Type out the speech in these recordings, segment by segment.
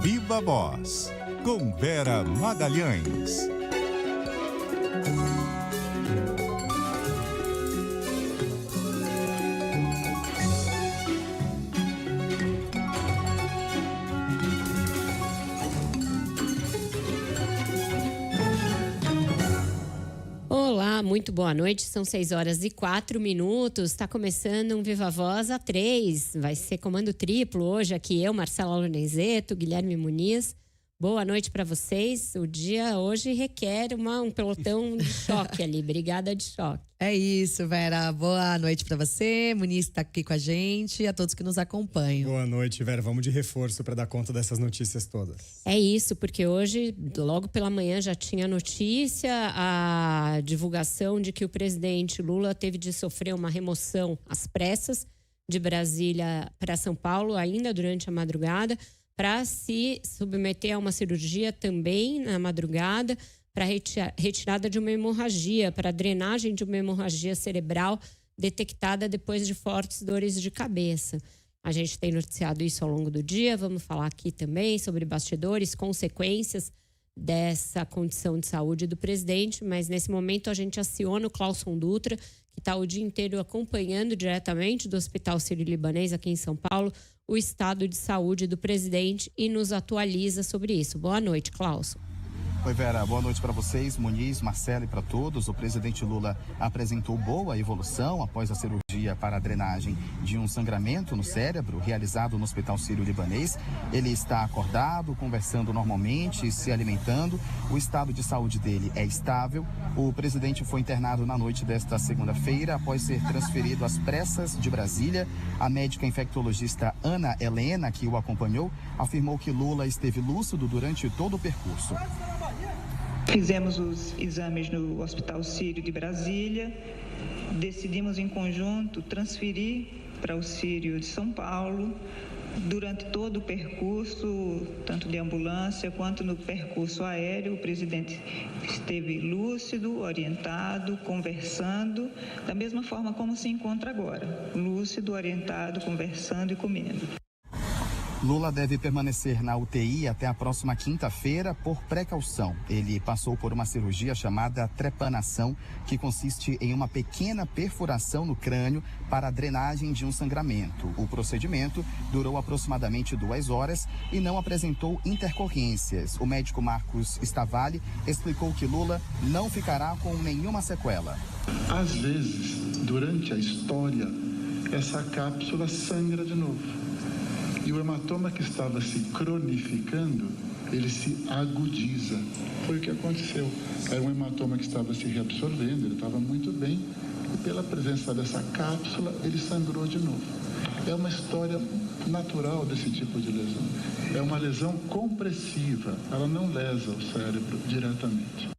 Viva Voz, com Vera Magalhães. Olá, muito boa noite. São 6h04. Está começando um Viva Voz A3. Vai ser comando triplo hoje. Aqui eu, Marcela Lorenzeto, Guilherme Muniz. Boa noite para vocês. O dia hoje requer um pelotão de choque ali, brigada de choque. É isso, Vera. Boa noite para você. Muniz está aqui com a gente e a todos que nos acompanham. Boa noite, Vera. Vamos de reforço para dar conta dessas notícias todas. É isso, porque hoje, logo pela manhã, já tinha notícia, a divulgação de que o presidente Lula teve de sofrer uma remoção às pressas de Brasília para São Paulo, ainda durante a madrugada, para se submeter a uma cirurgia também na madrugada, para retirada de uma hemorragia, para drenagem de uma hemorragia cerebral detectada depois de fortes dores de cabeça. A gente tem noticiado isso ao longo do dia, vamos falar aqui também sobre bastidores, consequências dessa condição de saúde do presidente, mas nesse momento a gente aciona o Clauson Dutra, que está o dia inteiro acompanhando diretamente do Hospital Sírio-Libanês aqui em São Paulo o estado de saúde do presidente e nos atualiza sobre isso. Boa noite, Clauson. Oi, Vera. Boa noite para vocês, Muniz, Marcelo e para todos. O presidente Lula apresentou boa evolução após a cirurgia para a drenagem de um sangramento no cérebro realizado no Hospital Sírio-Libanês. Ele está acordado, conversando normalmente, se alimentando. O estado de saúde dele é estável. O presidente foi internado na noite desta segunda-feira após ser transferido às pressas de Brasília. A médica infectologista Ana Helena, que o acompanhou, afirmou que Lula esteve lúcido durante todo o percurso. Fizemos os exames no Hospital Sírio de Brasília, decidimos em conjunto transferir para o Sírio de São Paulo. Durante todo o percurso, tanto de ambulância quanto no percurso aéreo, o presidente esteve lúcido, orientado, conversando, da mesma forma como se encontra agora, lúcido, orientado, conversando e comendo. Lula deve permanecer na UTI até a próxima quinta-feira por precaução. Ele passou por uma cirurgia chamada trepanação, que consiste em uma pequena perfuração no crânio para a drenagem de um sangramento. O procedimento durou aproximadamente 2 horas e não apresentou intercorrências. O médico Marcos Stavali explicou que Lula não ficará com nenhuma sequela. Às vezes, durante a história, essa cápsula sangra de novo. E o hematoma que estava se cronificando, ele se agudiza. Foi o que aconteceu. Era um hematoma que estava se reabsorvendo, ele estava muito bem. E pela presença dessa cápsula, ele sangrou de novo. É uma história natural desse tipo de lesão. É uma lesão compressiva, ela não lesa o cérebro diretamente.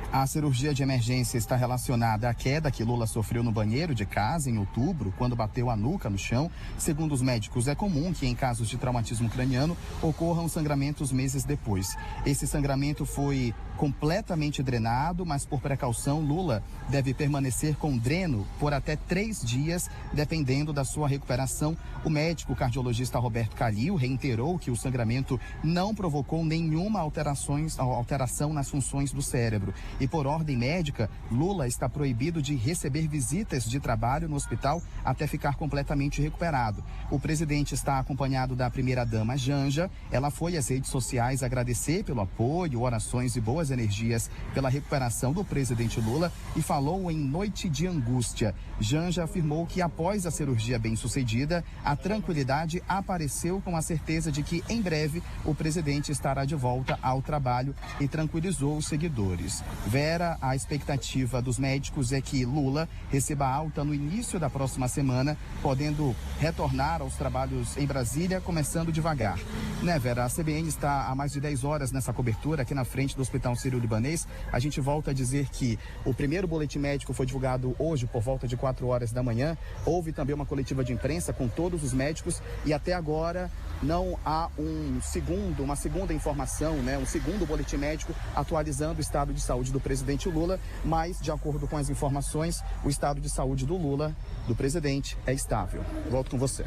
A cirurgia de emergência está relacionada à queda que Lula sofreu no banheiro de casa em outubro, quando bateu a nuca no chão. Segundo os médicos, é comum que em casos de traumatismo craniano ocorram sangramentos meses depois. Esse sangramento foi completamente drenado, mas por precaução, Lula deve permanecer com dreno por até 3 dias, dependendo da sua recuperação. O médico cardiologista Roberto Calil reiterou que o sangramento não provocou nenhuma alteração nas funções do cérebro. E por ordem médica, Lula está proibido de receber visitas de trabalho no hospital até ficar completamente recuperado. O presidente está acompanhado da primeira-dama Janja. Ela foi às redes sociais agradecer pelo apoio, orações e boas energias pela recuperação do presidente Lula e falou em noite de angústia. Janja afirmou que após a cirurgia bem-sucedida, a tranquilidade apareceu com a certeza de que em breve o presidente estará de volta ao trabalho e tranquilizou os seguidores. Vera, a expectativa dos médicos é que Lula receba alta no início da próxima semana, podendo retornar aos trabalhos em Brasília, começando devagar. Né, Vera? A CBN está há mais de 10 horas nessa cobertura aqui na frente do Hospital Sírio-Libanês. A gente volta a dizer que o primeiro boletim médico foi divulgado hoje por volta de 4 horas da manhã. Houve também uma coletiva de imprensa com todos os médicos e até agora não há uma segunda informação, né? Um segundo boletim médico atualizando o estado de saúde do presidente Lula, mas de acordo com as informações, o estado de saúde do Lula, do presidente, é estável. Volto com você.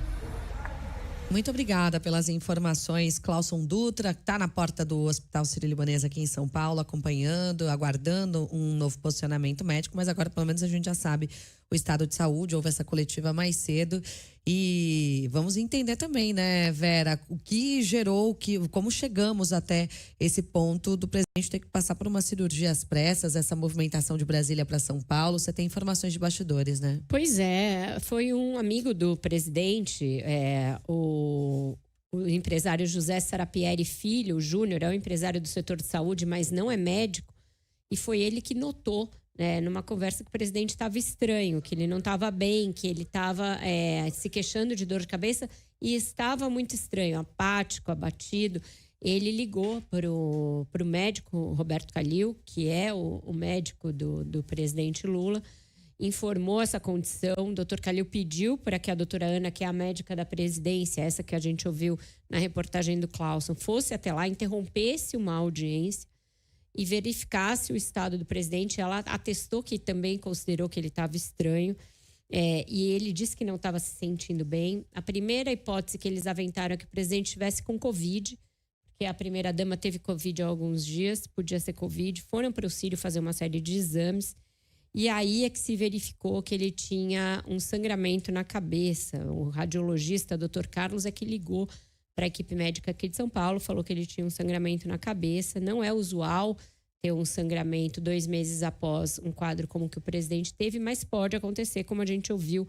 Muito obrigada pelas informações. Clauson Dutra está na porta do Hospital Sírio-Libanês aqui em São Paulo, acompanhando, aguardando um novo posicionamento médico, mas agora pelo menos a gente já sabe o estado de saúde. Houve essa coletiva mais cedo e vamos entender também, né, Vera, o que gerou, como chegamos até esse ponto do presidente ter que passar por uma cirurgia às pressas, essa movimentação de Brasília para São Paulo. Você tem informações de bastidores, né? Pois é, foi um amigo do presidente, o empresário José Sarapieri Filho Júnior, é um empresário do setor de saúde, mas não é médico, e foi ele que notou, numa conversa, que o presidente estava estranho, que ele não estava bem, que ele estava se queixando de dor de cabeça e estava muito estranho, apático, abatido. Ele ligou para o médico Roberto Calil, que é o médico do presidente Lula, informou essa condição. O doutor Calil pediu para que a doutora Ana, que é a médica da presidência, essa que a gente ouviu na reportagem do Clauson, fosse até lá, interrompesse uma audiência e verificasse o estado do presidente. Ela atestou que também considerou que ele estava estranho, e ele disse que não estava se sentindo bem. A primeira hipótese que eles aventaram é que o presidente estivesse com Covid, porque a primeira-dama teve Covid há alguns dias, podia ser Covid. Foram para o Sírio fazer uma série de exames, e aí é que se verificou que ele tinha um sangramento na cabeça. O radiologista, Dr. Carlos, é que ligou para a equipe médica aqui de São Paulo, falou que ele tinha um sangramento na cabeça. Não é usual ter um sangramento 2 meses após um quadro como o que o presidente teve, mas pode acontecer, como a gente ouviu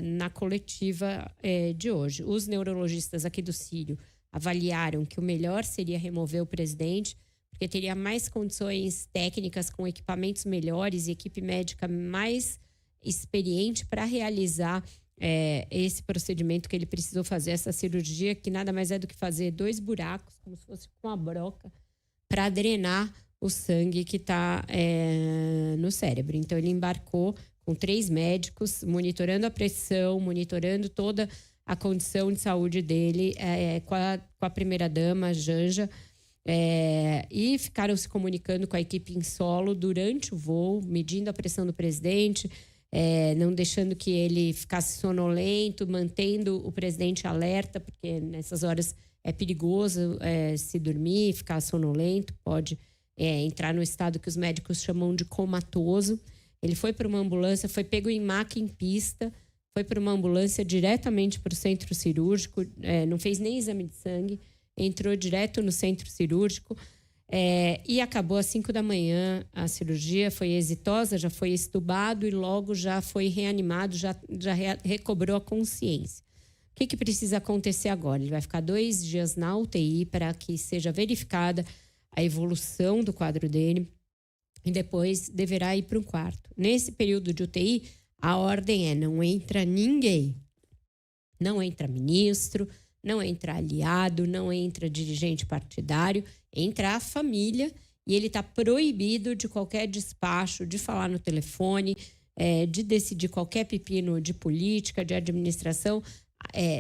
na coletiva de hoje. Os neurologistas aqui do Sírio avaliaram que o melhor seria remover o presidente, porque teria mais condições técnicas, com equipamentos melhores e equipe médica mais experiente para realizar esse procedimento que ele precisou fazer, essa cirurgia, que nada mais é do que fazer 2 buracos, como se fosse com uma broca, para drenar o sangue que está no cérebro. Então, ele embarcou com 3 médicos, monitorando a pressão, monitorando toda a condição de saúde dele, com a primeira-dama, Janja, e ficaram se comunicando com a equipe em solo durante o voo, medindo a pressão do presidente, não deixando que ele ficasse sonolento, mantendo o presidente alerta, porque nessas horas é perigoso se dormir, ficar sonolento, pode entrar no estado que os médicos chamam de comatoso. Ele foi para uma ambulância, foi pego em maca em pista, foi para uma ambulância diretamente para o centro cirúrgico, não fez nem exame de sangue, entrou direto no centro cirúrgico, e acabou às 5 da manhã. A cirurgia foi exitosa, já foi estubado e logo já foi reanimado, já recobrou a consciência. O que precisa acontecer agora? Ele vai ficar 2 dias na UTI para que seja verificada a evolução do quadro dele e depois deverá ir para um quarto. Nesse período de UTI, a ordem não entra ninguém. Não entra ministro, não entra aliado, não entra dirigente partidário, entra a família, e ele está proibido de qualquer despacho, de falar no telefone, de decidir qualquer pepino de política, de administração.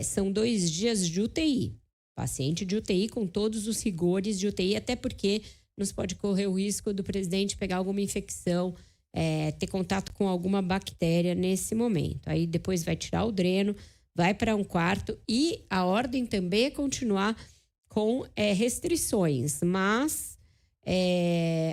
São 2 dias de UTI. Paciente de UTI com todos os rigores de UTI, até porque nos pode correr o risco do presidente pegar alguma infecção, ter contato com alguma bactéria nesse momento. Aí depois vai tirar o dreno, vai para um quarto, e a ordem também é continuar com restrições, mas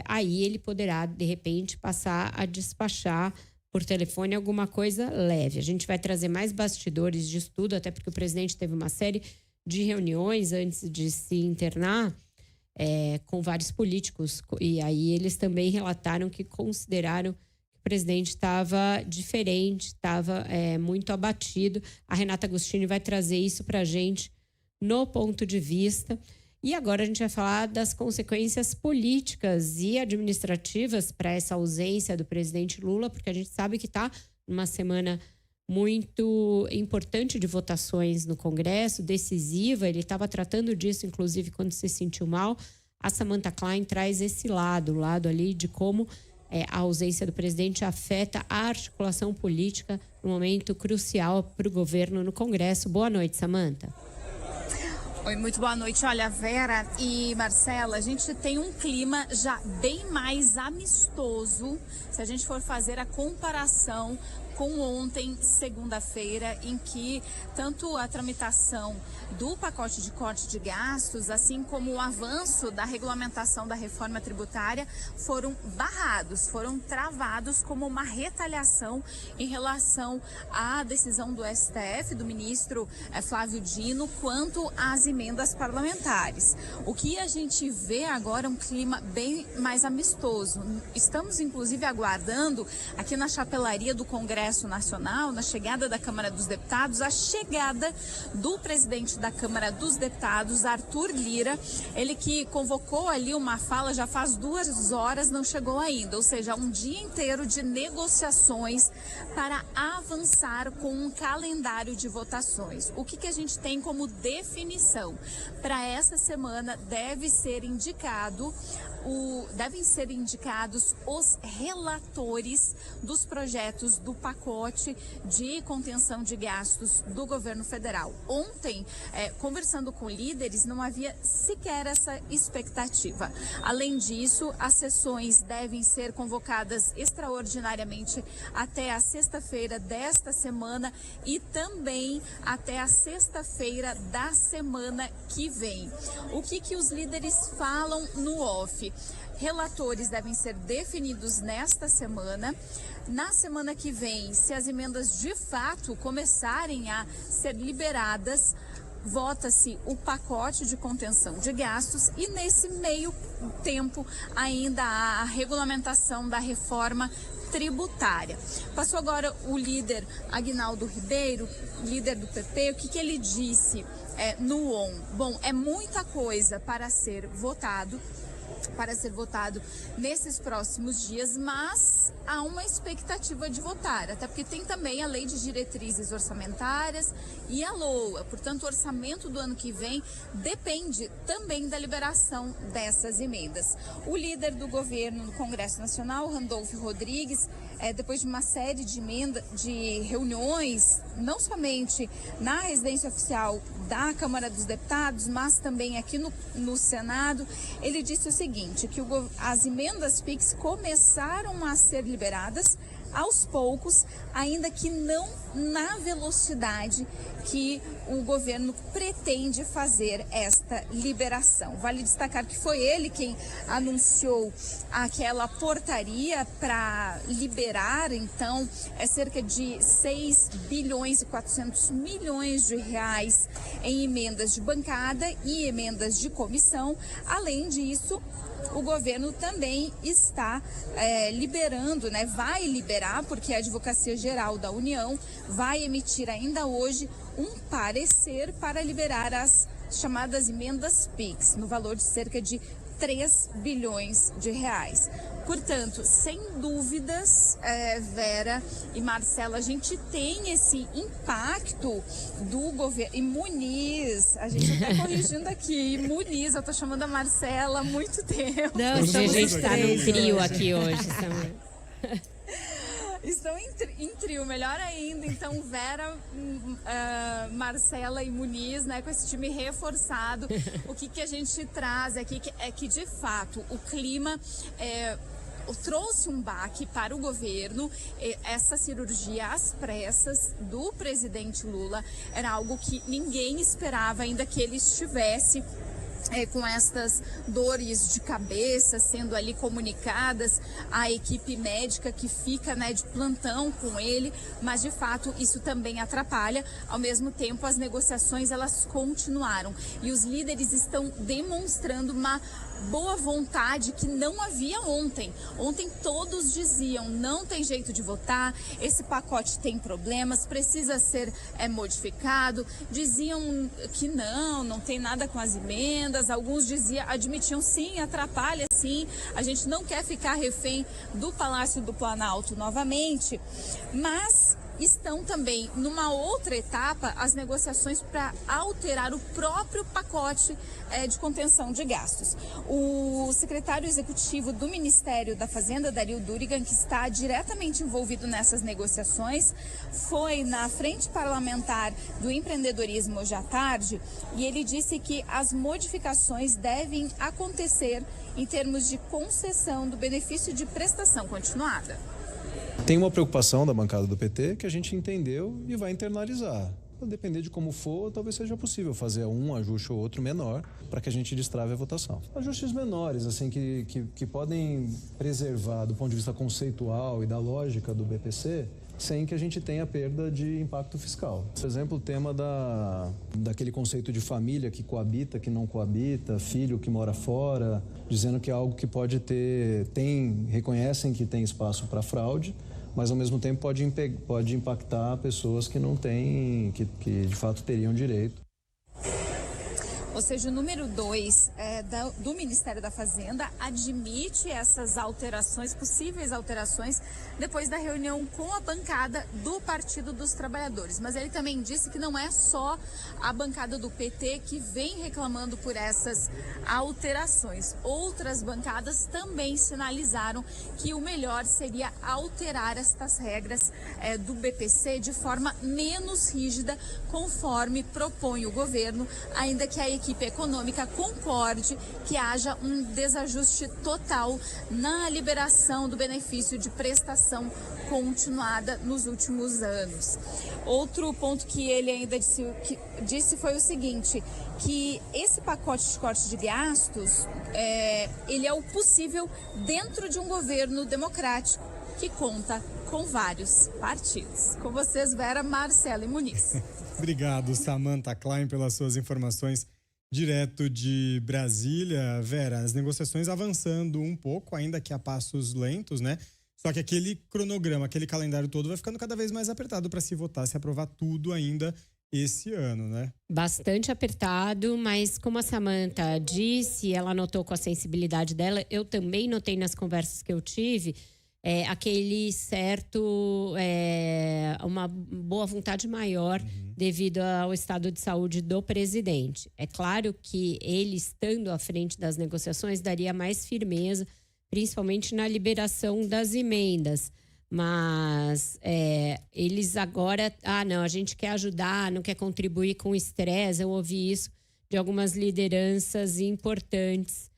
aí ele poderá, de repente, passar a despachar por telefone alguma coisa leve. A gente vai trazer mais bastidores de estudo, até porque o presidente teve uma série de reuniões antes de se internar com vários políticos, e aí eles também relataram que consideraram que o presidente estava diferente, estava muito abatido. A Renata Agostini vai trazer isso para a gente no ponto de vista. E agora a gente vai falar das consequências políticas e administrativas para essa ausência do presidente Lula, porque a gente sabe que está numa semana muito importante de votações no Congresso, decisiva. Ele estava tratando disso, inclusive, quando se sentiu mal. A Samantha Klein traz esse lado, o lado ali de como a ausência do presidente afeta a articulação política no momento crucial para o governo no Congresso. Boa noite, Samantha. Oi, muito boa noite. Olha, Vera e Marcela, a gente tem um clima já bem mais amistoso se a gente for fazer a comparação com ontem, segunda-feira, em que tanto a tramitação do pacote de corte de gastos, assim como o avanço da regulamentação da reforma tributária foram barrados, foram travados como uma retaliação em relação à decisão do STF, do ministro Flávio Dino, quanto às emendas parlamentares. O que a gente vê agora é um clima bem mais amistoso. Estamos, inclusive, aguardando aqui na chapelaria do Congresso Nacional, na chegada da Câmara dos Deputados, a chegada do presidente da Câmara dos Deputados, Arthur Lira, ele que convocou ali uma fala já faz 2 horas, não chegou ainda, ou seja, um dia inteiro de negociações para avançar com um calendário de votações. O que a gente tem como definição? Para essa semana devem ser indicados os relatores dos projetos do pacote de contenção de gastos do governo federal. Ontem, conversando com líderes, não havia sequer essa expectativa. Além disso, as sessões devem ser convocadas extraordinariamente até a sexta-feira desta semana e também até a sexta-feira da semana que vem. O que os líderes falam no off? Relatores devem ser definidos nesta semana. Na semana que vem, se as emendas de fato começarem a ser liberadas, vota-se o pacote de contenção de gastos e nesse meio tempo ainda há a regulamentação da reforma tributária. Passou agora o líder Aguinaldo Ribeiro, líder do PP, o que ele disse no ON? Bom, é muita coisa para ser votado nesses próximos dias, mas há uma expectativa de votar, até porque tem também a lei de diretrizes orçamentárias e a LOA, portanto o orçamento do ano que vem depende também da liberação dessas emendas. O líder do governo no Congresso Nacional, Randolfo Rodrigues, depois de uma série de reuniões, não somente na residência oficial da Câmara dos Deputados, mas também aqui no Senado, ele disse o seguinte, que as emendas PIX começaram a ser liberadas aos poucos, ainda que não na velocidade que o governo pretende fazer esta liberação. Vale destacar que foi ele quem anunciou aquela portaria para liberar, então, cerca de 6 bilhões e 400 milhões de reais em emendas de bancada e emendas de comissão. Além disso, o governo também está liberando, vai liberar, porque a Advocacia Geral da União vai emitir ainda hoje um parecer para liberar as chamadas emendas PIX, no valor de cerca de 3 bilhões de reais. Portanto, sem dúvidas, Vera e Marcela, a gente tem esse impacto do governo. E Muniz, a gente está corrigindo aqui. Muniz, eu estou chamando a Marcela há muito tempo. Não, a gente está no trio aqui hoje também. Estão em trio, melhor ainda. Então, Vera, Marcela e Muniz, com esse time reforçado. O que a gente traz aqui é que, de fato, o clima trouxe um baque para o governo. Essa cirurgia às pressas do presidente Lula era algo que ninguém esperava, ainda que ele estivesse com estas dores de cabeça sendo ali comunicadas à equipe médica que fica de plantão com ele, mas de fato isso também atrapalha. Ao mesmo tempo, as negociações elas continuaram e os líderes estão demonstrando uma boa vontade que não havia ontem. Ontem todos diziam, não tem jeito de votar, esse pacote tem problemas, precisa ser modificado. Diziam que não tem nada com as emendas. Alguns admitiam sim, atrapalha sim, a gente não quer ficar refém do Palácio do Planalto novamente, mas estão também numa outra etapa as negociações para alterar o próprio pacote de contenção de gastos. O secretário executivo do Ministério da Fazenda, Dario Durigan, que está diretamente envolvido nessas negociações, foi na frente parlamentar do empreendedorismo hoje à tarde e ele disse que as modificações devem acontecer em termos de concessão do benefício de prestação continuada. Tem uma preocupação da bancada do PT que a gente entendeu e vai internalizar. A depender de como for, talvez seja possível fazer um ajuste ou outro menor para que a gente destrave a votação. Ajustes menores, assim, que podem preservar do ponto de vista conceitual e da lógica do BPC, sem que a gente tenha perda de impacto fiscal. Por exemplo, o tema daquele conceito de família que coabita, que não coabita, filho que mora fora, dizendo que é algo que pode reconhecem que tem espaço para fraude, mas ao mesmo tempo pode impactar pessoas que não têm, que de fato teriam direito. Ou seja, o número 2 do Ministério da Fazenda admite essas alterações, possíveis alterações, depois da reunião com a bancada do Partido dos Trabalhadores. Mas ele também disse que não é só a bancada do PT que vem reclamando por essas alterações. Outras bancadas também sinalizaram que o melhor seria alterar estas regras do BPC de forma menos rígida, conforme propõe o governo, ainda que a equipe econômica concorde que haja um desajuste total na liberação do benefício de prestação continuada nos últimos anos. Outro ponto que ele ainda disse foi o seguinte, que esse pacote de corte de gastos, ele é o possível dentro de um governo democrático que conta com vários partidos. Com vocês, Vera, Marcelo e Muniz. Obrigado, Samantha Klein, pelas suas informações direto de Brasília. Vera, as negociações avançando um pouco, ainda que a passos lentos, né? Só que aquele cronograma, aquele calendário todo vai ficando cada vez mais apertado para se votar, se aprovar tudo ainda esse ano, né? Bastante apertado, mas como a Samantha disse, ela notou com a sensibilidade dela, eu também notei nas conversas que eu tive, aquele certo, uma boa vontade maior devido ao estado de saúde do presidente. É claro que ele, estando à frente das negociações, daria mais firmeza, principalmente na liberação das emendas. Mas eles agora, não, a gente quer ajudar, não quer contribuir com o estresse. Eu ouvi isso de algumas lideranças importantes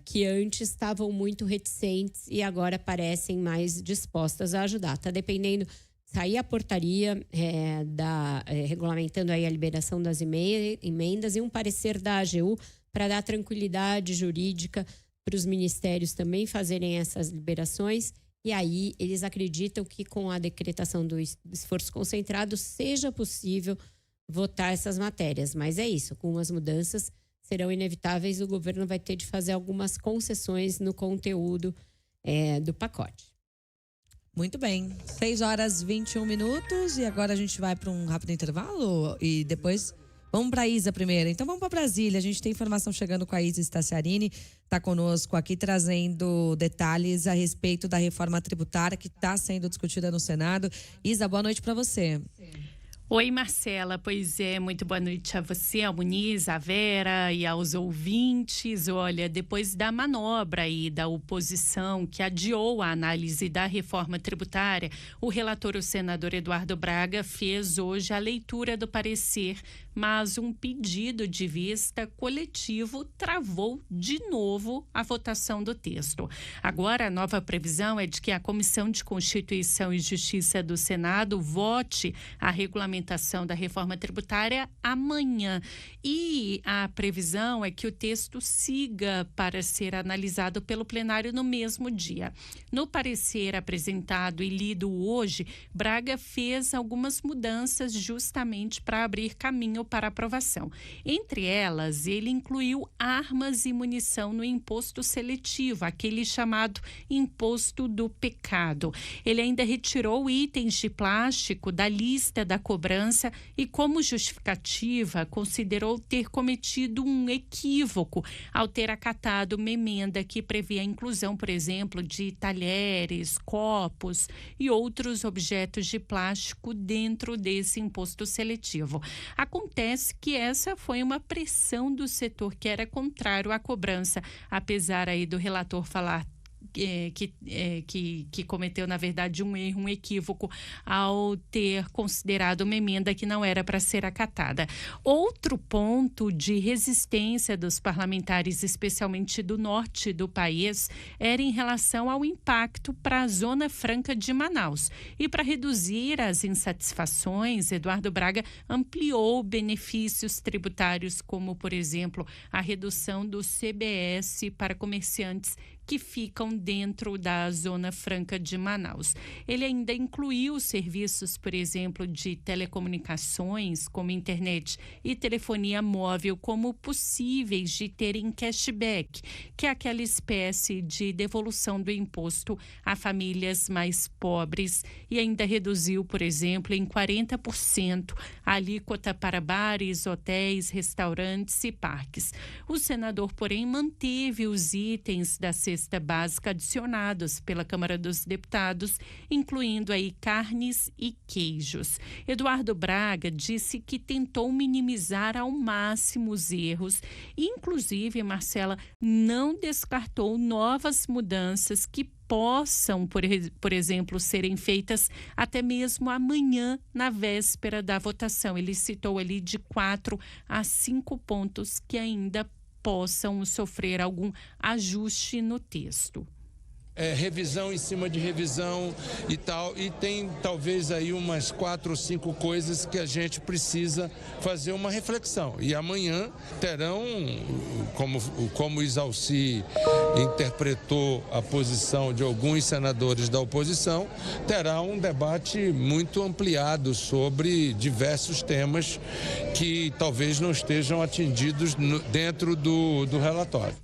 que antes estavam muito reticentes e agora parecem mais dispostas a ajudar. Está dependendo, sair a portaria regulamentando aí a liberação das emendas e um parecer da AGU para dar tranquilidade jurídica para os ministérios também fazerem essas liberações. E aí eles acreditam que com a decretação do esforço concentrado seja possível votar essas matérias. Mas é isso, com as mudanças serão inevitáveis, o governo vai ter de fazer algumas concessões no conteúdo do pacote. Muito bem, 6h21 e agora a gente vai para um rápido intervalo e depois vamos para a Isa primeiro. Então vamos para Brasília, a gente tem informação chegando com a Isa Staciarini, está conosco aqui trazendo detalhes a respeito da reforma tributária que está sendo discutida no Senado. Isa, boa noite para você. Oi, Marcela. Pois é, muito boa noite a você, ao Muniz, à Vera e aos ouvintes. Olha, depois da manobra e da oposição que adiou a análise da reforma tributária, o relator, o senador Eduardo Braga, fez hoje a leitura do parecer, mas um pedido de vista coletivo travou de novo a votação do texto. Agora, a nova previsão é de que a Comissão de Constituição e Justiça do Senado vote a regulamentação da reforma tributária amanhã. E a previsão é que o texto siga para ser analisado pelo plenário no mesmo dia. No parecer apresentado e lido hoje, Braga fez algumas mudanças justamente para abrir caminho para aprovação. Entre elas, ele incluiu armas e munição no imposto seletivo, aquele chamado imposto do pecado. Ele ainda retirou itens de plástico da lista da cobrança e, como justificativa, considerou ter cometido um equívoco ao ter acatado uma emenda que previa a inclusão, por exemplo, de talheres, copos e outros objetos de plástico dentro desse imposto seletivo. Acontece que essa foi uma pressão do setor que era contrário à cobrança, apesar aí do relator falar que cometeu, na verdade, um erro, um equívoco ao ter considerado uma emenda que não era para ser acatada. Outro ponto de resistência dos parlamentares, especialmente do norte do país, era em relação ao impacto para a Zona Franca de Manaus. E para reduzir as insatisfações, Eduardo Braga ampliou benefícios tributários, como, por exemplo, a redução do CBS para comerciantes que ficam dentro da Zona Franca de Manaus. Ele ainda incluiu serviços, por exemplo, de telecomunicações, como internet e telefonia móvel, como possíveis de terem cashback, que é aquela espécie de devolução do imposto a famílias mais pobres, e ainda reduziu, por exemplo, em 40% a alíquota para bares, hotéis, restaurantes e parques. O senador, porém, manteve os itens da cesta básica adicionados pela Câmara dos Deputados, incluindo aí carnes e queijos. Eduardo Braga disse que tentou minimizar ao máximo os erros e, inclusive, Marcela, não descartou novas mudanças que possam, por exemplo, serem feitas até mesmo amanhã, na véspera da votação. Ele citou ali de 4 a 5 pontos que ainda possam sofrer algum ajuste no texto. Revisão em cima de revisão e tal, e tem talvez aí umas 4 ou 5 coisas que a gente precisa fazer uma reflexão. E amanhã terão, como o Isalci interpretou a posição de alguns senadores da oposição, terá um debate muito ampliado sobre diversos temas que talvez não estejam atingidos dentro do relatório.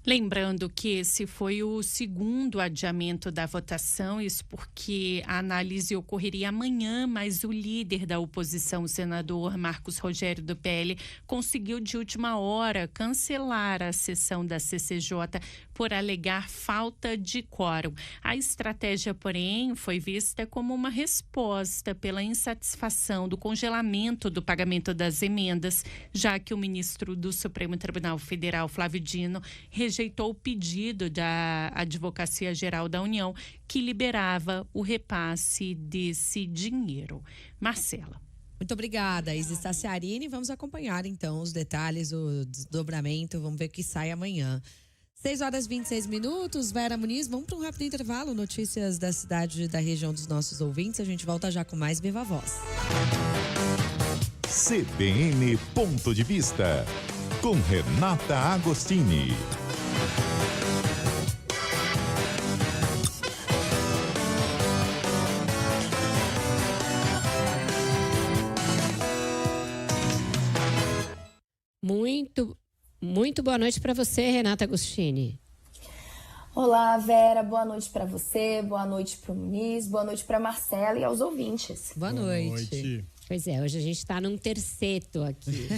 Lembrando que esse foi o segundo adiamento da votação, isso porque a análise ocorreria amanhã, mas o líder da oposição, o senador Marcos Rogério do PL, conseguiu de última hora cancelar a sessão da CCJ por alegar falta de quórum. A estratégia, porém, foi vista como uma resposta pela insatisfação do congelamento do pagamento das emendas, já que o ministro do Supremo Tribunal Federal, Flávio Dino, rejeitou o pedido da Advocacia Geral da União, que liberava o repasse desse dinheiro. Marcela. Muito obrigada, Isis Tassiarini. Vamos acompanhar, então, os detalhes, o desdobramento. Vamos ver o que sai amanhã. 6h26. Vera Muniz, vamos para um rápido intervalo. Notícias da cidade e da região dos nossos ouvintes. A gente volta já com mais Viva Voz. CBN Ponto de Vista, com Renata Agostini. Muito boa noite para você, Renata Agostini. Olá, Vera, boa noite para você, boa noite para o Muniz, boa noite para Marcela e aos ouvintes. Boa noite. Pois é, hoje a gente está num terceto aqui.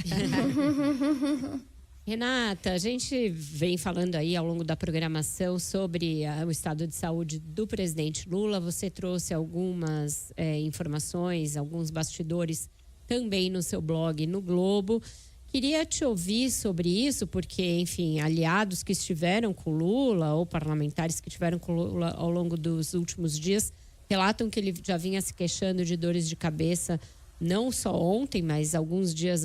Renata, a gente vem falando aí ao longo da programação sobre o estado de saúde do presidente Lula. Você trouxe algumas informações, alguns bastidores também no seu blog no Globo. Queria te ouvir sobre isso, porque, enfim, aliados que estiveram com Lula ou parlamentares que estiveram com Lula ao longo dos últimos dias relatam que ele já vinha se queixando de dores de cabeça, não só ontem, mas alguns dias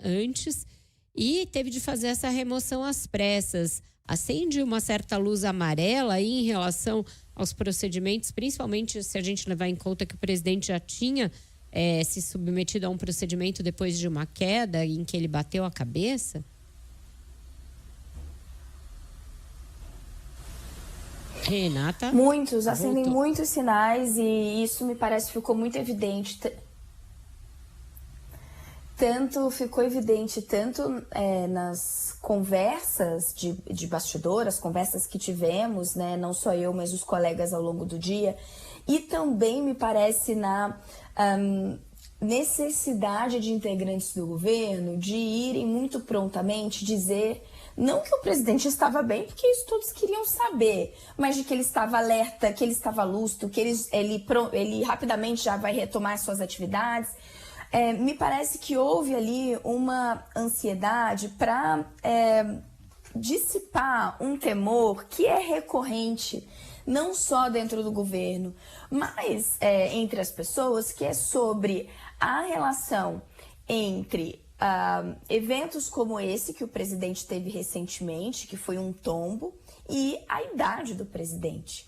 antes, e teve de fazer essa remoção às pressas. Acende uma certa luz amarela aí em relação aos procedimentos, principalmente se a gente levar em conta que o presidente já tinha se submetido a um procedimento depois de uma queda em que ele bateu a cabeça? Renata? Muitos, acendem muitos sinais e isso me parece ficou muito evidente. Ficou evidente nas conversas de bastidor, as conversas que tivemos, né, não só eu, mas os colegas ao longo do dia, e também me parece na necessidade de integrantes do governo de irem muito prontamente dizer, não que o presidente estava bem, porque isso todos queriam saber, mas de que ele estava alerta, que ele estava lúcido, que ele rapidamente já vai retomar suas atividades. Me parece que houve ali uma ansiedade para dissipar um temor que é recorrente, não só dentro do governo, mas entre as pessoas, que é sobre a relação entre eventos como esse que o presidente teve recentemente, que foi um tombo, e a idade do presidente.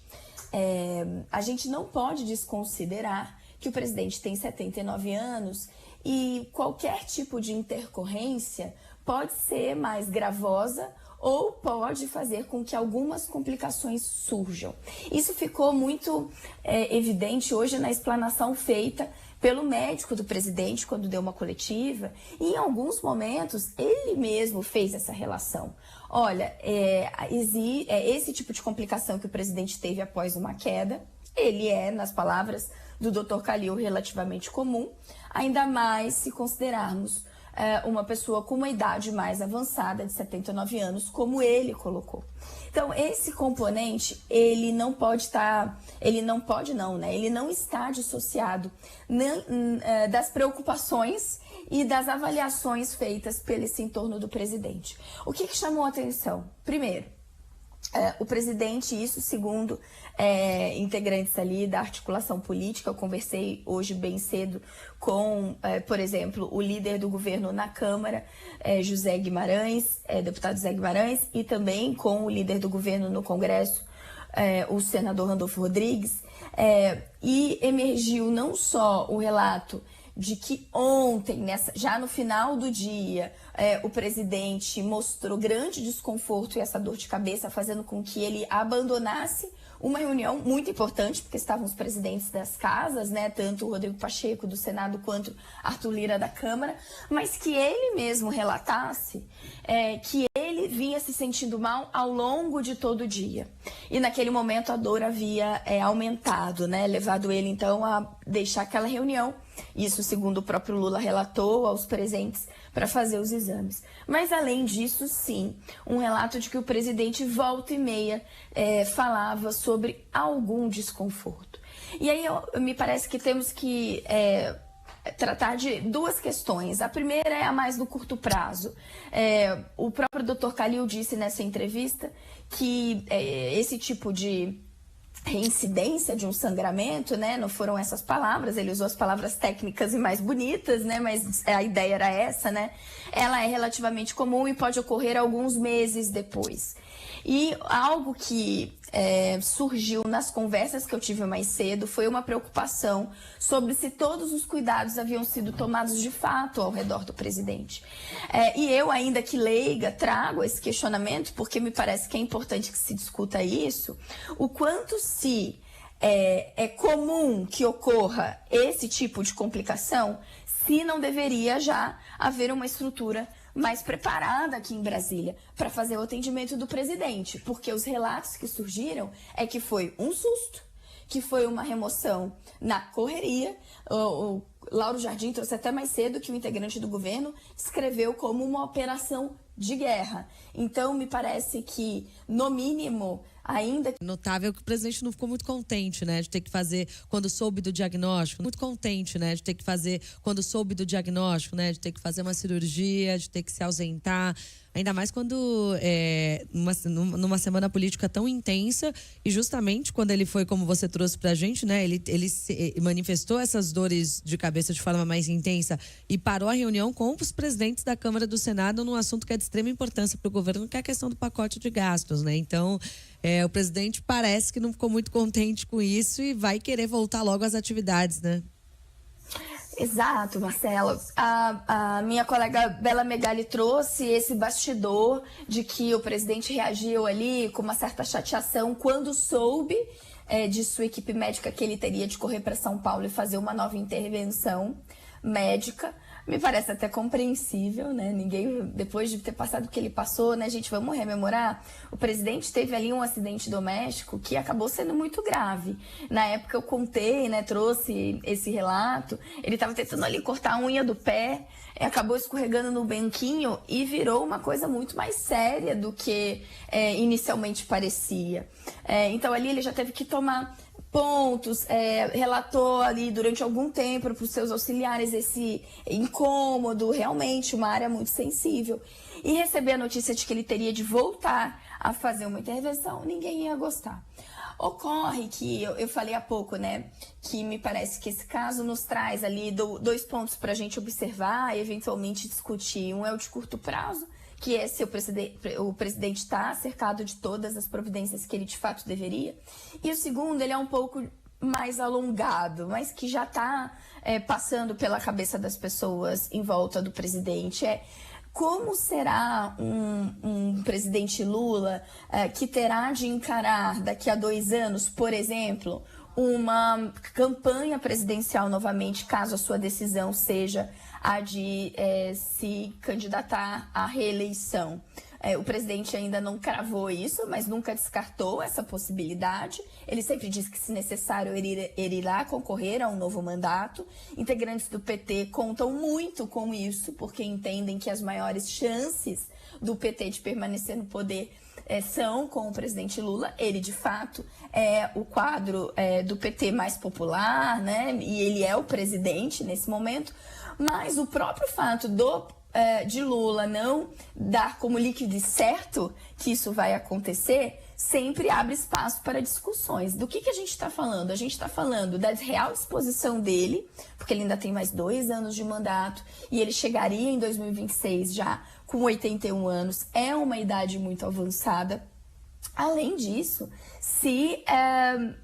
A gente não pode desconsiderar que o presidente tem 79 anos e qualquer tipo de intercorrência pode ser mais gravosa ou pode fazer com que algumas complicações surjam. Isso ficou muito evidente hoje na explanação feita pelo médico do presidente quando deu uma coletiva, e em alguns momentos ele mesmo fez essa relação. Olha, esse tipo de complicação que o presidente teve após uma queda, ele nas palavras do Dr. Calil, relativamente comum, ainda mais se considerarmos uma pessoa com uma idade mais avançada, de 79 anos, como ele colocou. Então, esse componente, ele não está dissociado das preocupações e das avaliações feitas pelo esse entorno do presidente. O que chamou a atenção? Primeiro, o presidente, isso segundo integrantes ali da articulação política, eu conversei hoje bem cedo com, por exemplo, o líder do governo na Câmara, José Guimarães, deputado José Guimarães, e também com o líder do governo no Congresso, o senador Randolfo Rodrigues, e emergiu não só o relato de que ontem, já no final do dia, o presidente mostrou grande desconforto e essa dor de cabeça, fazendo com que ele abandonasse uma reunião muito importante, porque estavam os presidentes das casas, né, tanto o Rodrigo Pacheco do Senado quanto Arthur Lira da Câmara, mas que ele mesmo relatasse que ele vinha se sentindo mal ao longo de todo o dia. E naquele momento a dor havia aumentado, né, levado ele então a deixar aquela reunião. Isso, segundo o próprio Lula relatou aos presentes, para fazer os exames. Mas, além disso, sim, um relato de que o presidente volta e meia falava sobre algum desconforto. E aí me parece que temos que tratar de duas questões. A primeira é a mais do curto prazo. O próprio Dr. Calil disse nessa entrevista que esse tipo de reincidência de um sangramento, né? Não foram essas palavras, ele usou as palavras técnicas e mais bonitas, né? Mas a ideia era essa, né? Ela é relativamente comum e pode ocorrer alguns meses depois. E algo que surgiu nas conversas que eu tive mais cedo foi uma preocupação sobre se todos os cuidados haviam sido tomados de fato ao redor do presidente. E eu, ainda que leiga, trago esse questionamento porque me parece que é importante que se discuta isso, o quanto se é comum que ocorra esse tipo de complicação, se não deveria já haver uma estrutura mais preparada aqui em Brasília para fazer o atendimento do presidente, porque os relatos que surgiram é que foi um susto, que foi uma remoção na correria. O Lauro Jardim trouxe até mais cedo que o integrante do governo descreveu como uma operação de guerra. Então, me parece que, no mínimo, ainda... Notável que o presidente não ficou muito contente, né, de ter que fazer quando soube do diagnóstico. Muito contente, né, de ter que fazer quando soube do diagnóstico, né, de ter que fazer uma cirurgia, de ter que se ausentar. Ainda mais quando numa semana política tão intensa e justamente quando ele foi, como você trouxe pra gente, né, ele manifestou essas dores de cabeça de forma mais intensa e parou a reunião com os presidentes da Câmara e do Senado num assunto que é de extrema importância para o governo, que é a questão do pacote de gastos, né? Então, o presidente parece que não ficou muito contente com isso e vai querer voltar logo às atividades, né? Exato, Marcelo. A minha colega Bela Megali trouxe esse bastidor de que o presidente reagiu ali com uma certa chateação quando soube de sua equipe médica que ele teria de correr para São Paulo e fazer uma nova intervenção médica. Me parece até compreensível, né? Ninguém, depois de ter passado o que ele passou, né, gente, vamos rememorar. O presidente teve ali um acidente doméstico que acabou sendo muito grave. Na época eu contei, né, trouxe esse relato. Ele estava tentando ali cortar a unha do pé, acabou escorregando no banquinho e virou uma coisa muito mais séria do que inicialmente parecia. Então ali ele já teve que tomar pontos, relatou ali durante algum tempo para os seus auxiliares esse incômodo, realmente uma área muito sensível. E receber a notícia de que ele teria de voltar a fazer uma intervenção, ninguém ia gostar. Ocorre que, eu falei há pouco, né, que me parece que esse caso nos traz ali 2 pontos para a gente observar e eventualmente discutir. Um é o de curto prazo, que é se o presidente está cercado de todas as providências que ele de fato deveria. E o segundo, ele é um pouco mais alongado, mas que já está passando pela cabeça das pessoas em volta do presidente. Como será um presidente Lula que terá de encarar daqui a 2 anos, por exemplo, uma campanha presidencial novamente, caso a sua decisão seja a de se candidatar à reeleição? O presidente ainda não cravou isso, mas nunca descartou essa possibilidade. Ele sempre disse que, se necessário, ele irá concorrer a um novo mandato. Integrantes do PT contam muito com isso, porque entendem que as maiores chances do PT de permanecer no poder são com o presidente Lula. Ele, de fato, é o quadro do PT mais popular, né? E ele é o presidente nesse momento. Mas o próprio fato de Lula não dar como líquido e certo que isso vai acontecer, sempre abre espaço para discussões. Do que a gente está falando? A gente está falando da real disposição dele, porque ele ainda tem mais 2 anos de mandato e ele chegaria em 2026 já com 81 anos. É uma idade muito avançada. Além disso,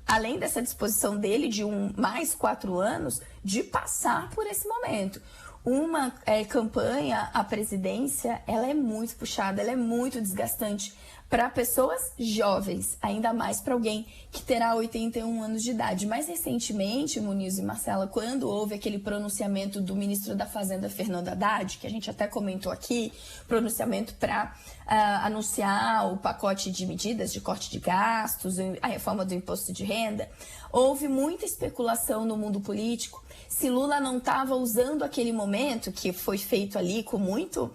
além dessa disposição dele de mais 4 anos, de passar por esse momento. Uma campanha à presidência, ela é muito puxada, ela é muito desgastante para pessoas jovens, ainda mais para alguém que terá 81 anos de idade. Mais recentemente, Muniz e Marcela, quando houve aquele pronunciamento do ministro da Fazenda, Fernando Haddad, que a gente até comentou aqui, pronunciamento para anunciar o pacote de medidas de corte de gastos, a reforma do imposto de renda, houve muita especulação no mundo político se Lula não estava usando aquele momento que foi feito ali com muito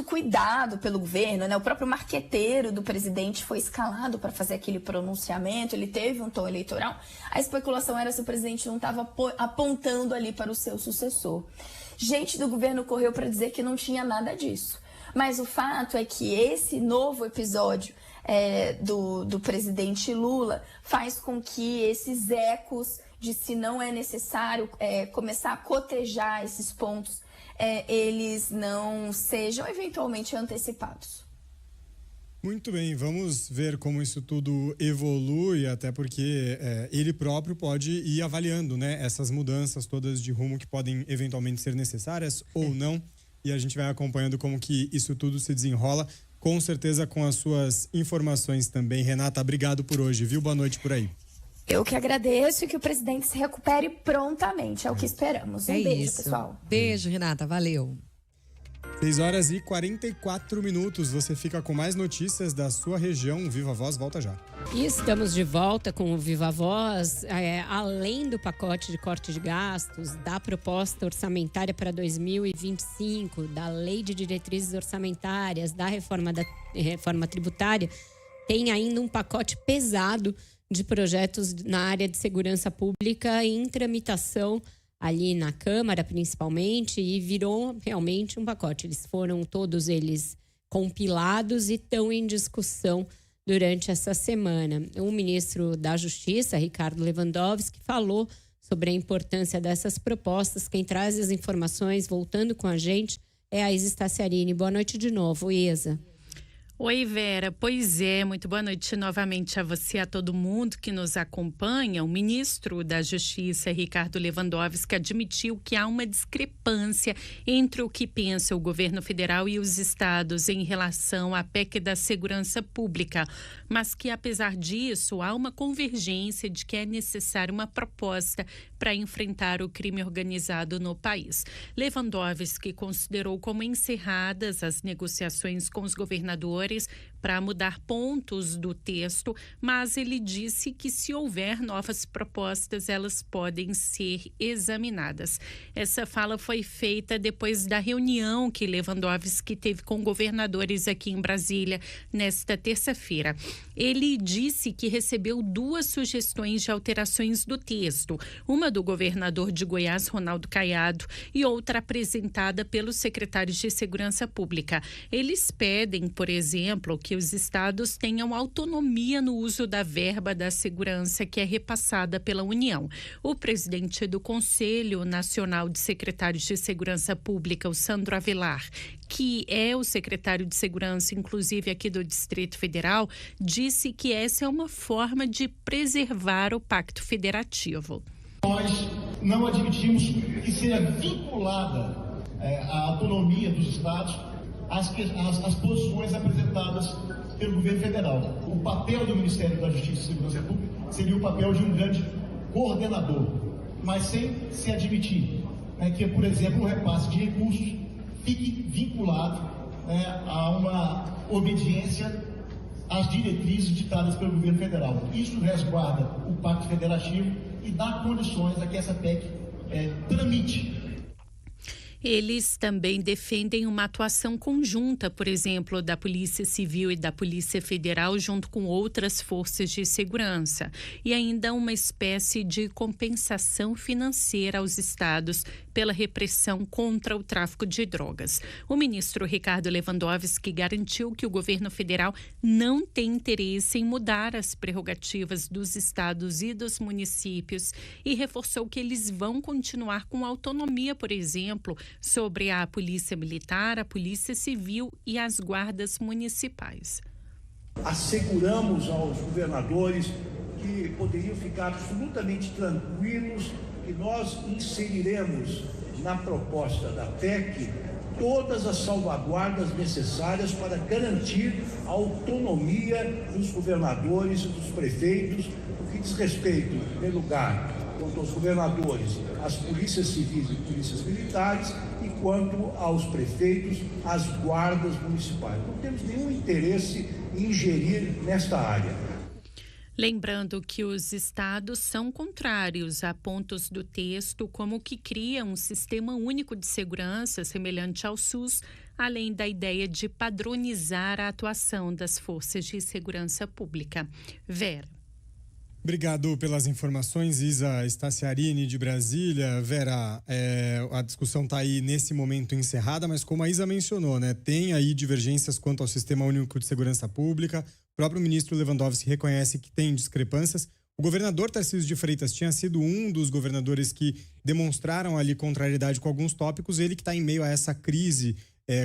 cuidado pelo governo, né? O próprio marqueteiro do presidente foi escalado para fazer aquele pronunciamento, ele teve um tom eleitoral. A especulação era se o presidente não estava apontando ali para o seu sucessor. Gente do governo correu para dizer que não tinha nada disso. Mas o fato é que esse novo episódio do presidente Lula faz com que esses ecos de se não é necessário começar a cotejar esses pontos, eles não sejam eventualmente antecipados. Muito bem, vamos ver como isso tudo evolui, até porque ele próprio pode ir avaliando, né, essas mudanças todas de rumo que podem eventualmente ser necessárias ou não, e a gente vai acompanhando como que isso tudo se desenrola, com certeza com as suas informações também. Renata, obrigado por hoje, viu? Boa noite por aí. Eu que agradeço e que o presidente se recupere prontamente, é o que esperamos. Um beijo, isso. Pessoal. Beijo, Renata, valeu. 6h44, você fica com mais notícias da sua região. Viva Voz, volta já. E estamos de volta com o Viva Voz. Além do pacote de corte de gastos, da proposta orçamentária para 2025, da lei de diretrizes orçamentárias, da reforma tributária, tem ainda um pacote pesado de projetos na área de segurança pública em tramitação ali na Câmara, principalmente, e virou realmente um pacote. Todos eles compilados e estão em discussão durante essa semana. O ministro da Justiça, Ricardo Lewandowski, falou sobre a importância dessas propostas. Quem traz as informações, voltando com a gente, é a Isa Staciarini. Boa noite de novo, Isa. Oi, Vera. Pois é, muito boa noite novamente a você, a todo mundo que nos acompanha. O ministro da Justiça, Ricardo Lewandowski, admitiu que há uma discrepância entre o que pensa o governo federal e os estados em relação à PEC da segurança pública, mas que, apesar disso, há uma convergência de que é necessária uma proposta para enfrentar o crime organizado no país. Lewandowski considerou como encerradas as negociações com os governadores para mudar pontos do texto, mas ele disse que se houver novas propostas, elas podem ser examinadas. Essa fala foi feita depois da reunião que Lewandowski teve com governadores aqui em Brasília nesta terça-feira. Ele disse que recebeu 2 sugestões de alterações do texto, uma do governador de Goiás, Ronaldo Caiado, e outra apresentada pelos secretários de Segurança Pública. Eles pedem, por exemplo, que os estados tenham autonomia no uso da verba da segurança que é repassada pela União. O presidente do Conselho Nacional de Secretários de Segurança Pública, o Sandro Avelar, que é o secretário de Segurança, inclusive aqui do Distrito Federal, disse que essa é uma forma de preservar o Pacto Federativo. Nós não admitimos que seja vinculada a autonomia dos estados às posições apresentadas pelo governo federal. O papel do Ministério da Justiça e Segurança Pública seria o papel de um grande coordenador, mas sem se admitir que, por exemplo, o repasse de recursos fique vinculado a uma obediência às diretrizes ditadas pelo governo federal. Isso resguarda o Pacto Federativo e dá condições a que essa PEC tramite. Eles também defendem uma atuação conjunta, por exemplo, da Polícia Civil e da Polícia Federal junto com outras forças de segurança e ainda uma espécie de compensação financeira aos estados pela repressão contra o tráfico de drogas. O ministro Ricardo Lewandowski garantiu que o governo federal não tem interesse em mudar as prerrogativas dos estados e dos municípios e reforçou que eles vão continuar com autonomia, por exemplo, sobre a Polícia Militar, a Polícia Civil e as guardas municipais. Asseguramos aos governadores que poderiam ficar absolutamente tranquilos que nós inseriremos na proposta da PEC todas as salvaguardas necessárias para garantir a autonomia dos governadores e dos prefeitos, no que diz respeito, em primeiro lugar, quanto aos governadores, às polícias civis e polícias militares, e quanto aos prefeitos, às guardas municipais. Não temos nenhum interesse em ingerir nesta área. Lembrando que os estados são contrários a pontos do texto, como o que cria um sistema único de segurança semelhante ao SUS, além da ideia de padronizar a atuação das forças de segurança pública. Vera. Obrigado pelas informações, Isa Staciarini de Brasília. Vera, a discussão está aí nesse momento encerrada, mas como a Isa mencionou, né, tem aí divergências quanto ao Sistema Único de Segurança Pública. O próprio ministro Lewandowski reconhece que tem discrepâncias. O governador Tarcísio de Freitas tinha sido um dos governadores que demonstraram ali contrariedade com alguns tópicos. Ele que está em meio a essa crise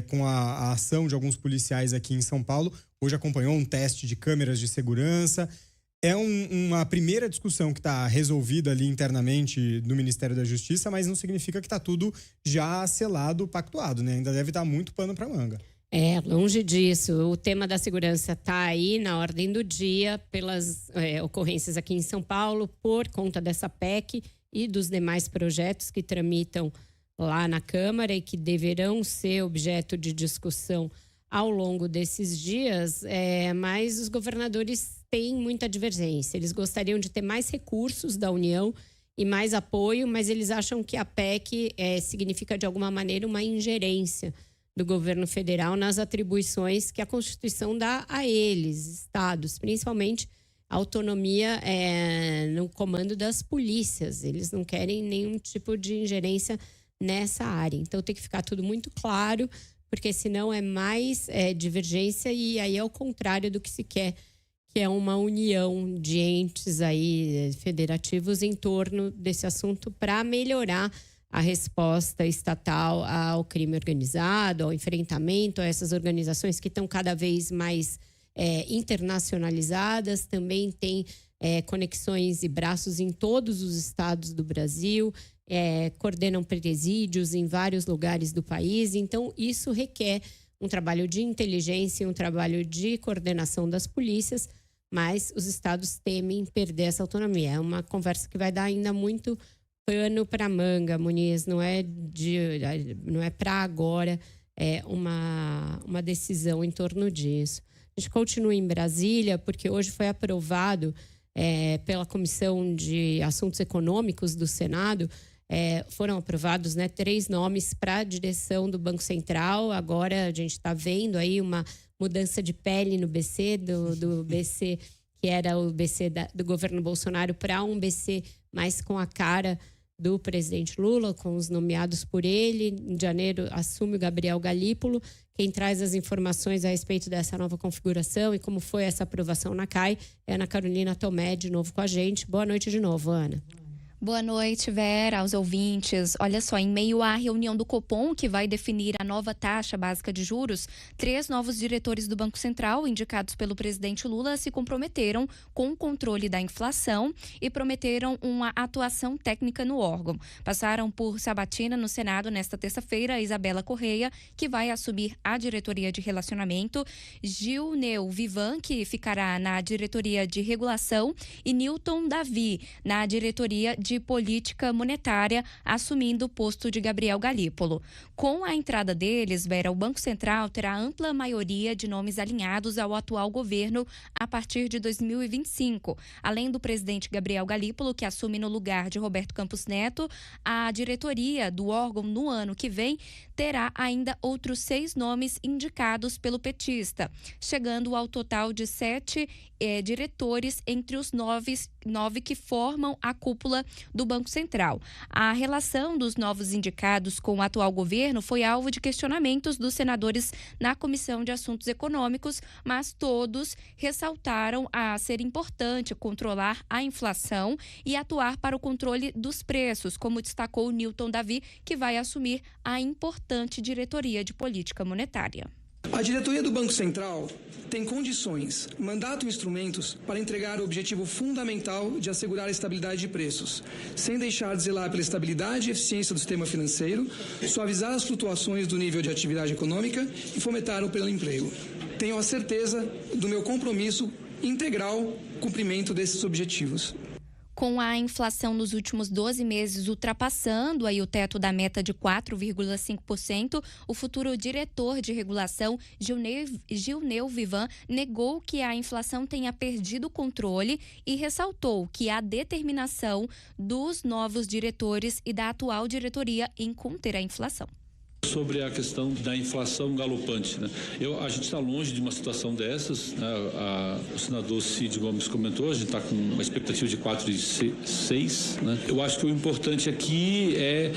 com a ação de alguns policiais aqui em São Paulo. Hoje acompanhou um teste de câmeras de segurança. É uma primeira discussão que está resolvida ali internamente no Ministério da Justiça, mas não significa que está tudo já selado, pactuado, né? Ainda deve dar muito pano para manga. Longe disso. O tema da segurança está aí na ordem do dia pelas ocorrências aqui em São Paulo, por conta dessa PEC e dos demais projetos que tramitam lá na Câmara e que deverão ser objeto de discussão ao longo desses dias, mas os governadores têm muita divergência. Eles gostariam de ter mais recursos da União e mais apoio, mas eles acham que a PEC significa, de alguma maneira, uma ingerência do governo federal nas atribuições que a Constituição dá a eles, estados, principalmente a autonomia no comando das polícias. Eles não querem nenhum tipo de ingerência nessa área. Então tem que ficar tudo muito claro, porque senão é mais divergência e aí é o contrário do que se quer, que é uma união de entes aí federativos em torno desse assunto para melhorar a resposta estatal ao crime organizado, ao enfrentamento a essas organizações que estão cada vez mais internacionalizadas, também tem conexões e braços em todos os estados do Brasil, coordenam presídios em vários lugares do país. Então, isso requer um trabalho de inteligência, um trabalho de coordenação das polícias, mas os estados temem perder essa autonomia. É uma conversa que vai dar ainda muito pano para manga, Muniz, não é para agora uma decisão em torno disso. A gente continua em Brasília, porque hoje foi aprovado pela Comissão de Assuntos Econômicos do Senado, foram aprovados 3 nomes para a direção do Banco Central. Agora a gente está vendo aí uma mudança de pele no BC, do BC que era o BC do governo Bolsonaro, para um BC mais com a cara do presidente Lula, com os nomeados por ele. Em janeiro assume o Gabriel Galípolo. Quem traz as informações a respeito dessa nova configuração e como foi essa aprovação na CAI é a Ana Carolina Tomé, de novo com a gente. Boa noite de novo, Ana. Boa noite, Vera, aos ouvintes. Olha só, em meio à reunião do Copom, que vai definir a nova taxa básica de juros, 3 novos diretores do Banco Central, indicados pelo presidente Lula, se comprometeram com o controle da inflação e prometeram uma atuação técnica no órgão. Passaram por sabatina no Senado nesta terça-feira Isabela Correia, que vai assumir a diretoria de relacionamento, Gilneu Vivan, que ficará na diretoria de regulação, e Newton Davi, na diretoria de política monetária, assumindo o posto de Gabriel Galípolo. Com a entrada deles, Vera, o Banco Central terá ampla maioria de nomes alinhados ao atual governo a partir de 2025. Além do presidente Gabriel Galípolo, que assume no lugar de Roberto Campos Neto, a diretoria do órgão no ano que vem terá ainda outros 6 nomes indicados pelo petista, chegando ao total de 7 diretores entre os 9 que formam a cúpula do Banco Central. A relação dos novos indicados com o atual governo foi alvo de questionamentos dos senadores na Comissão de Assuntos Econômicos, mas todos ressaltaram a ser importante controlar a inflação e atuar para o controle dos preços, como destacou o Newton Davi, que vai assumir a importante diretoria de política monetária. A diretoria do Banco Central tem condições, mandato e instrumentos para entregar o objetivo fundamental de assegurar a estabilidade de preços, sem deixar de zelar pela estabilidade e eficiência do sistema financeiro, suavizar as flutuações do nível de atividade econômica e fomentar o pleno emprego. Tenho a certeza do meu compromisso integral cumprimento desses objetivos. Com a inflação nos últimos 12 meses ultrapassando aí o teto da meta de 4,5%, o futuro diretor de regulação, Gilneu Vivan, negou que a inflação tenha perdido o controle e ressaltou que há determinação dos novos diretores e da atual diretoria em conter a inflação. Sobre a questão da inflação galopante, né? A gente está longe de uma situação dessas, né? O senador Cid Gomes comentou, a gente está com uma expectativa de 4,6, né? Eu acho que o importante aqui é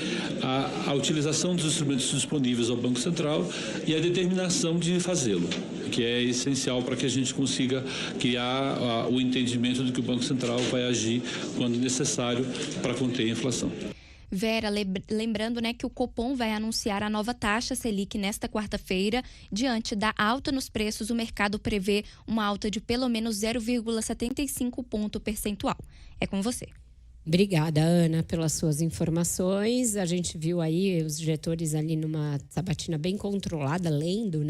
a utilização dos instrumentos disponíveis ao Banco Central e a determinação de fazê-lo, que é essencial para que a gente consiga criar o entendimento de que o Banco Central vai agir quando necessário para conter a inflação. Vera, lembrando que o Copom vai anunciar a nova taxa Selic nesta quarta-feira. Diante da alta nos preços, o mercado prevê uma alta de pelo menos 0,75 ponto percentual. É com você. Obrigada, Ana, pelas suas informações. A gente viu aí os diretores ali numa sabatina bem controlada, lendo,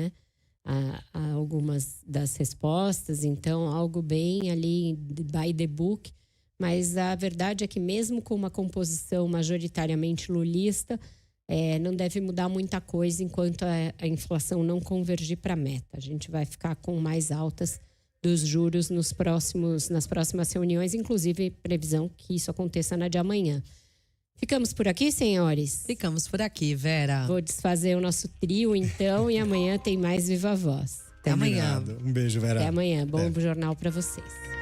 algumas das respostas. Então, algo bem ali by the book. Mas a verdade é que mesmo com uma composição majoritariamente lulista, não deve mudar muita coisa enquanto a inflação não convergir para a meta. A gente vai ficar com mais altas dos juros nas próximas reuniões, inclusive previsão que isso aconteça na de amanhã. Ficamos por aqui, senhores? Ficamos por aqui, Vera. Vou desfazer o nosso trio, então, e amanhã tem mais Viva Voz. Até amanhã. Um beijo, Vera. Até amanhã. Bom jornal para vocês.